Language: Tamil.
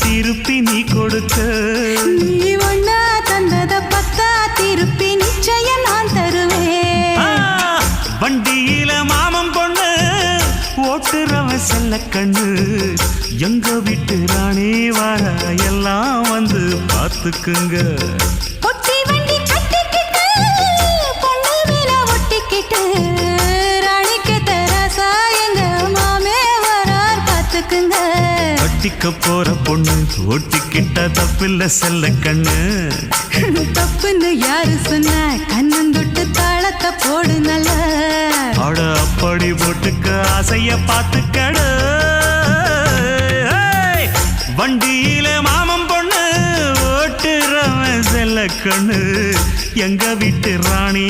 திருப்பி நீ கொடுக்க நீ ஒண்ணா தந்தத பத்தா திருப்பி நிச்சயம் நான் தருவேன் வண்டியில மாமன் பொண்ணு ஓட்டுறவன் செல்ல கண்ணு எங்க வீட்டு ராணி வார எல்லாம் வந்து பார்த்துக்குங்க ஒட்டி வண்டி கட்டிக்கிட்டு பொண்ணு மேல ஒட்டிக்கிட்டு ராணிக்கு தராசா எங்க மாமே வரார் பார்த்துக்குங்க ஒட்டிக்க போற பொண்ணு ஒட்டிக்கிட்ட தப்பில்ல செல்ல கண்ணு தப்புன்னு யாரு சொன்ன கண்ணந்தொட்டு தாளத்தை போடு நல்ல அட அப்படி போட்டுக்க ஆசைய பார்த்துக்கடு வண்டியில மாமன் பொண்ணு ஓட்டுறவன் செல்ல கண்ணு எங்க வீட்டு ராணி